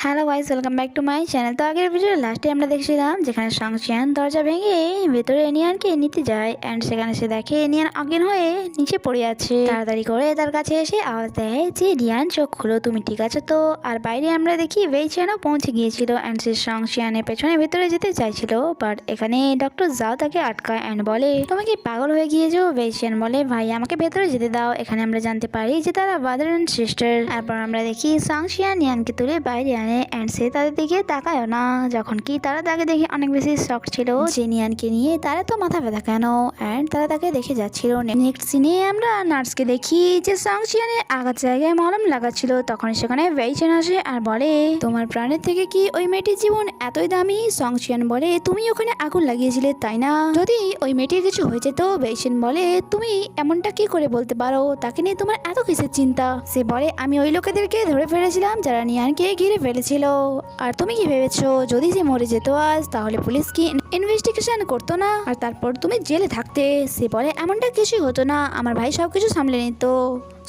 Hello guys, welcome back to my channel. তো আগের ভিডিওর লাস্টে আমরা দেখছিলাম যেখানে সংশিয়ান দরজা ভেঙে ভেতরে এনিয়ানকে নিতে যায় অ্যান্ড সেখানে সে দেখে এনিয়ান অজ্ঞান হয়ে নিচে পড়ে আছে। তাড়াতাড়ি করে তার কাছে এসে আওয়াজ দেয় যে রিয়ান, চোখ খুলো, তুমি ঠিক আছো তো? আর বাইরে আমরা দেখি ওয়েইচেনও পৌঁছে গিয়েছিল অ্যান্ড সে সংশিয়ানের পেছনে ভেতরে যেতে চাইছিল, বাট এখানে ডক্টর জাও তাকে আটকায় অ্যান্ড বলে তুমি কি পাগল হয়ে গিয়েছো? ওয়েইচেন বলে ভাই আমাকে ভেতরে যেতে দাও। এখানে আমরা জানতে পারি যে তারা ব্রাদার অ্যান্ড সিস্টার। তারপর আমরা দেখি সংশিয়ান নিয়ানকে তুলে বাইরে আনে অ্যান্ড সে তাদের দিকে তাকায়ও না, যখন কি তারা তাকে দেখে অনেক বেশি শক ছিল যে নিয়ানকে নিয়ে তারা তো মাথা ব্যথা কেন, অ্যান্ড তারা তাকে দেখে যাচ্ছিল। নেক্সট সিনে আমরা নার্সকে দেখি যে সংশিয়ানের আঘাত জায়গায় মলম লাগাচ্ছিল, তখন সেখানে ওয়েইচেন আসে আর বলে তোমার প্রাণের থেকে কি ওই মেয়েটির জীবন এতই দামি? সংশিয়ান বলে তুমি ওখানে আগুন লাগিয়েছিলে তাই না? যদি ওই মেয়েটির কিছু হয়েছে তো? ওয়েইচেন বলে তুমি এমনটা কি করে বলতে পারো? তাকে নিয়ে তোমার এত কিসের চিন্তা? সে বলে আমি ওই লোকেদেরকে ধরে ফেলেছিলাম যারা নিয়ানকে ঘিরে ফেলেছিল। আর তুমি কি ভেবেছো যদি সে মরে যেত আজ, তাহলে পুলিশ কি ইনভেস্টিগেশন করতো না আর তারপর তুমি জেলে থাকতে? সে বলে এমনটা কিছুই হতো না, আমার ভাই সবকিছু সামলে নিত।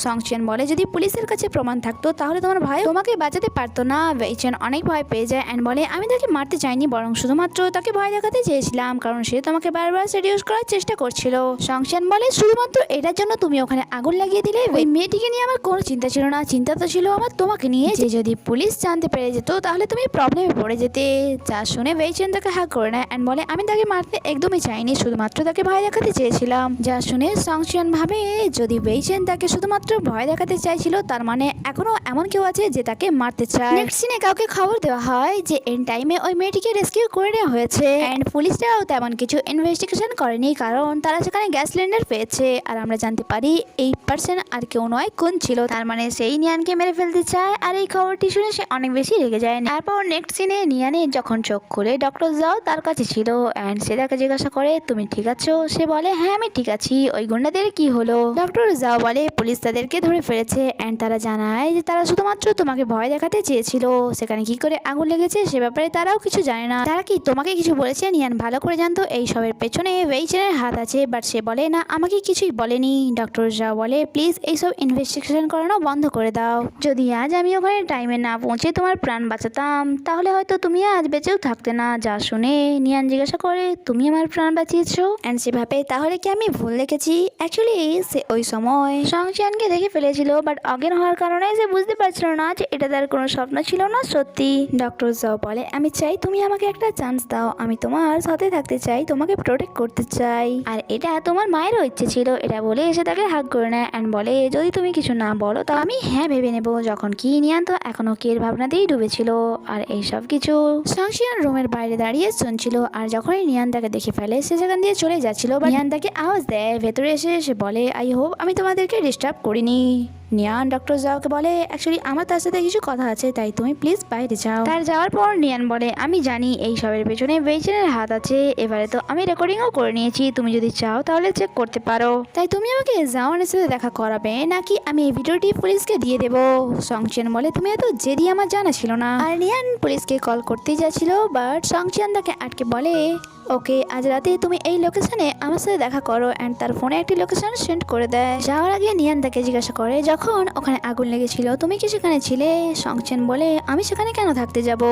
সংশিয়ান বলে যদি পুলিশের কাছে প্রমাণ থাকতো তাহলে তোমার ভাই তোমাকে বাঁচাতে পারতো না। ওয়েইচেন অনেক ভয় পেয়ে যায় অ্যান্ড বলে আমি তাকে মারতে চাইনি, বরং শুধুমাত্র তাকে ভয় দেখাতে চেয়েছিলাম, কারণ সে তোমাকে বারবার সেডিউস করার চেষ্টা করছিল। সংশিয়ান বলে শুধুমাত্র এটার জন্য তুমি ওখানে আগুন লাগিয়ে দিলে? ওই মেয়েটিকে নিয়ে আমার কোনো চিন্তা ছিল না, চিন্তা তো ছিল আমার তোমাকে নিয়ে, যে যদি পুলিশ জানতে পেরে যেত তাহলে তুমি প্রবলেমে পড়ে যেতে। যা শুনে ওয়েইচেন তাকে হাগ করে নেয় অ্যান্ড বলে আমি তাকে মারতে একদমই চাইনি, শুধুমাত্র তাকে ভয় দেখাতে চেয়েছিলাম। যা শুনে সংশিয়ান ভাবে যদি ওয়েইচেন তাকে শুধুমাত্র ভয় দেখাতে চাইছিল, তার মানে এখনো এমন কেউ আছে যে তাকে মারতে চায়। নেক্সট সিনে কাউকে খবর দেওয়া হয় যে এন্ড টাইমে ওই মেয়েটিকে রেস্কিউ করে নেওয়া হয়েছে এন্ড পুলিশরাও তেমন কিছু ইনভেস্টিগেশন করেনি, কারণ তারা সেখানে গ্যাস সিলিন্ডার পেয়েছে। আর আমরা জানতে পারি এই পার্সন আর কেউ নয়, কোন ছিল, তার মানে সেই নিয়ানকে মেরে ফেলতে চায়। আর এই খবরটি শুনে সে অনেক বেশি রেগে যায়। তারপর নেক্সট সিনে নিয়ানের যখন চোখ খুলে ডক্টর জাও তার কাছে ছিল অ্যান্ড সে তাকে জিজ্ঞাসা করে তুমি ঠিক আছো? সে বলে হ্যাঁ আমি ঠিক আছি। ওই গুন্ডাদের কি হলো? ডক্টর জাও বলে পুলিশ তাদেরকে ধরে ফেলেছে অ্যান্ড তারা জানায় যে তারা শুধুমাত্র তোমাকে ভয় দেখাতে চেয়েছিল, সেখানে কি করে আগুন লেগেছে সে ব্যাপারে তারাও কিছু জানে না। তারা কি তোমাকে কিছু বলেছে? নিয়ান ভালো করে জানতো এই সবের পেছনে ওয়েইচেনের হাত আছে, বাট সে বলে না আমাকে কিছুই বলেনি। ডক্টর জাও বলে প্লিজ এইসব ইনভেস্টিগেশন করানো বন্ধ করে দাও। যদি আজ আমি ওখানে টাইমে না পৌঁছে তোমার প্রাণ বাঁচাতাম তাহলে হয়তো তুমি আজ বেঁচেও থাকতে না। যা শুনে নিয়ান জিজ্ঞাসা করে তুমি আমার প্রাণ বাঁচিয়েছো? অ্যান্ড সে ভাবে তাহলে কি আমি ভুল দেখেছি? অ্যাকচুয়ালি সে ওই সময় সংশিয়ানকে দেখে ফেলেছিল, বাট অজ্ঞান হওয়ার কারণে সে বুঝতে পারছিল না যে এটা তার কোনো স্বপ্ন ছিল না সত্যি। ডক্টর জাও বলে আমি চাই তুমি আমাকে একটা চান্স দাও, আমি তোমার সাথে থাকতে চাই, তোমাকে প্রোটেক্ট করতে চাই, আর এটা তোমার মায়েরও ইচ্ছে ছিল। এটা বলে এসে তাকে হাগ করে নেয় অ্যান্ড বলে যদি তুমি কিছু না বলো তা আমি হ্যাঁ ভেবে নেবো। যখন কি নিয়ান তো এখনো কের ভাবনাতেই ডুবেছিল আর এইসব কিছু সংশিয়ান রুমের বাইরে দাঁড়িয়ে শুনছিল। আর যখনই নিয়ান তাকে দেখে ফেলে সে সেখান দিয়ে চলে যাচ্ছিল, বাট নিয়ান তাকে আওয়াজ দেয় ভেতরে এসে। সে বলে আই হোপ আমি তোমাদেরকে ডিস্টার্ব করিনি। নিয়ান ডক্টর জাওকে বলে অ্যাকচুয়ালি আমার তার সাথে কিছু কথা আছে, তাই তুমি প্লিজ বাইরে যাও। তার যাওয়ার পর নিয়ান বলে আমি জানি এই সবের পেছনে ওয়েইচেনের হাত আছে, এবারে তো আমি রেকর্ডিংও করে নিয়েছি, তুমি যদি চাও তাহলে চেক করতে পারো। তাই তুমি আমাকে জাওয়ানের সাথে দেখা করাবে নাকি আমি এই ভিডিওটি পুলিশকে দিয়ে দেবো? সংশিয়ান বলে তুমি এত জেদি আমার জানা ছিল না। আর নিয়ান পুলিশকে কল করতেই যাচ্ছিল, বাট সংশিয়ান তাকে আটকে বলে ওকে আজ রাতে তুমি এই লোকেশনে আমার সাথে দেখা করো অ্যান্ড তার ফোনে একটি লোকেশন সেন্ড করে দেয়। যাওয়ার আগে নিয়ান তাকে জিজ্ঞাসা করে যখন ওখানে আগুন লেগেছিল তুমি কি সেখানে ছিলে? সংশিয়ান বলে আমি সেখানে কেন থাকতে যাব।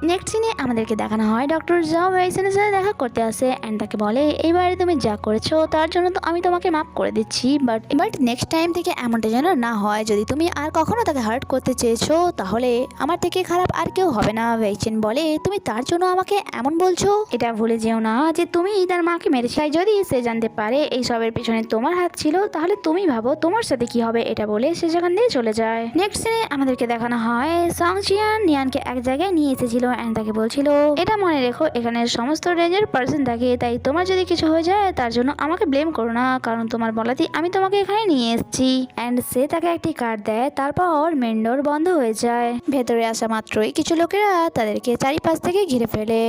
নেক্সট সিনে আমাদেরকে দেখানো হয় ডক্টর জাও ওয়েইচেনের সাথে দেখা করতে আসে অ্যান্ড তাকে বলে এইবারে তুমি যা করেছো তার জন্য তো আমি তোমাকে মাফ করে দিচ্ছি, বাট নেক্সট টাইম থেকে এমনটা যেন না হয়। যদি তুমি আর কখনো তাকে হার্ট করতে চেয়েছো তাহলে আমার থেকে খারাপ আর কেউ হবে না। ওয়েইচেন বলে তুমি তার জন্য আমাকে এমন বলছো? এটা ভুলে যেও না যে তুমি তার মাকে মেরেছো, যদি সে জানতে পারে এই সবের পিছনে তোমার হাত ছিল তাহলে তুমি ভাবো তোমার সাথে কি হবে। এটা বলে সে সেখান দিয়ে চলে যায়। নেক্সট সিনে আমাদেরকে দেখানো হয় সংশিয়ান নিয়ানকে এক জায়গায় নিয়ে এসেছিল অ্যান্ড তাকে বলছিল এটা মনে রেখো এখানে সমস্ত রেঞ্জের পার্সন থাকে, তাই তোমার যদি কিছু হয়ে যায় তার জন্য আমাকে ব্লেম করো না, কারণ তোমার বলাতেই আমি তোমাকে এখানে নিয়ে এসেছি। অ্যান্ড সে তাকে একটি কার্ড দেয়, তারপর মেন ডোর বন্ধ হয়ে যায়। ভেতরে আসা মাত্রই কিছু লোকেরা তাদেরকে চারিপাশ থেকে ঘিরে ফেলে।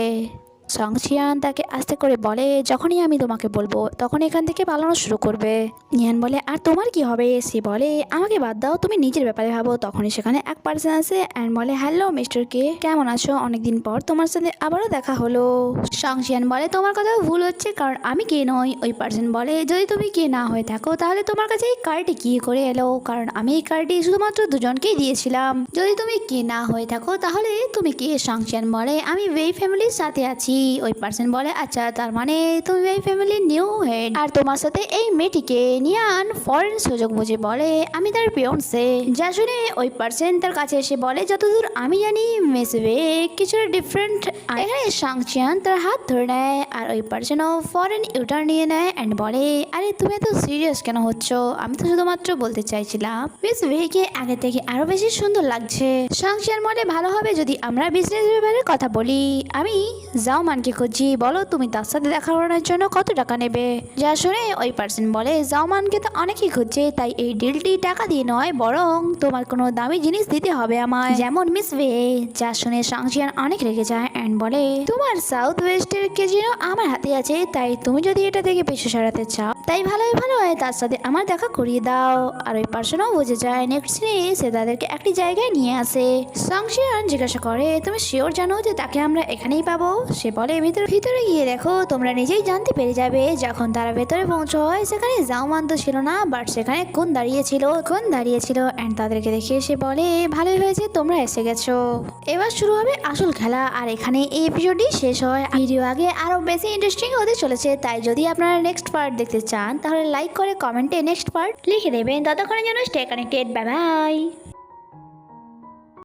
সংশিয়ান তাকে আস্তে করে বলে, যখনই আমি তোমাকে বলবো তখন এখান থেকে পালানো শুরু করবে। নিয়ান বলে, আর তোমার কি হবে? সে বলে, আমাকে বাদ দাও, তুমি নিজের ব্যাপারে ভাবো। তখনই সেখানে এক পার্সন আসে অ্যান্ড বলে, হ্যালো মিস্টার কে, কেমন আছো? অনেকদিন পর তোমার সাথে আবারও দেখা হলো। সংশিয়ান বলে, তোমার কথা ভুল হচ্ছে, কারণ আমি কে নই। ওই পার্সন বলে, যদি তুমি কে না হয়ে থাকো তাহলে তোমার কাছে এই কার্ডটি কি করে এলো? কারণ আমি এই কার্ডটি শুধুমাত্র দুজনকেই দিয়েছিলাম। যদি তুমি কে না হয়ে থাকো তাহলে তুমি কে? সংশিয়ান বলে, আমি ওয়েই ফ্যামিলির সাথে আছি। ওই পার্সন বলে, আচ্ছা, তার মানে তুমি ওয়েই ফ্যামিলির নিউ হেড, আর তোমার সাথে এই মেয়েটিকে। নিয়ান ফরেন সুযোগ বুঝে বলে, আমি তার পিয়ন্সে। যা শুনে ওই পার্সন তার কাছে এসে বলে, যতদূর আমি জানি মিস ওয়ে কিছুটা ডিফারেন্ট। এখানে সংশিয়ান তার হাত ধরে নেয় আর ওই পার্সনও ফরেন ইউটার নিয়ে নেয় অ্যান্ড বলে, আরে তুমি এত সিরিয়াস কেন হচ্ছ? আমি তো শুধুমাত্র বলতে চাইছিলাম মিস ওয়েকে আগে থেকে আরো বেশি সুন্দর লাগছে। সংশিয়ান বলে, ভালো হবে যদি আমরা বিজনেস ব্যাপারে কথা বলি। আমি জাওমানকে খুঁজছি, বলো তুমি তার সাথে দেখা করানোর জন্য কত টাকা নেবে? যা শুনে ওই পার্সন বলে, জাওমানকে তো অনেকেই খুঁজছে, তাই এই ডিলটি টাকা দিয়ে নয়, বরং তোমার কোনো দামি জিনিস দিতে হবে আমায়, যেমন মিস ওয়ে। যা শুনে সংশিয়ান অনেক রেগে যায় অ্যান্ড বলে, তোমার সাউথ ওয়েস্টের কেজিনো আমার হাতে আছে, তাই তুমি যদি এটা থেকে পিছু সরাতে চাও তাই ভালো হয় তার সাথে আমার দেখা করিয়ে দাও। আর ওই পার্সনও বুঝে যায়। নেক্সট দিনে সে তাদেরকে একটি জায়গায় নিয়ে আসে। সংশিয়ান জিজ্ঞাসা করে, তুমি শিওর জানো যে তাকে আমরা এখানেই পাবো? সে বলে, ভিতরে গিয়ে দেখো, তোমরা নিজেই জানতে পেরে যাবে। যখন তারা ভেতরে পৌঁছয় সেখানে জাওমান তো ছিল না, বাট সেখানে কোন দাঁড়িয়েছিল অ্যান্ড তাদেরকে দেখে সে বলে, ভালোই হয়েছে তোমরা এসে গেছো, এবার শুরু হবে আসল খেলা। আর এখানে এই এপিসোডটি শেষ হয়। ভিডিও আগে আরো বেশি ইন্টারেস্টিং হতে চলেছে, তাই যদি আপনারা নেক্সট পার্ট দেখতে চান তাহলে লাইক করে কমেন্টে নেক্সট পার্ট লিখে দেবেন। ততক্ষণের জন্য স্টে কানেক্টেড, বাই বাই।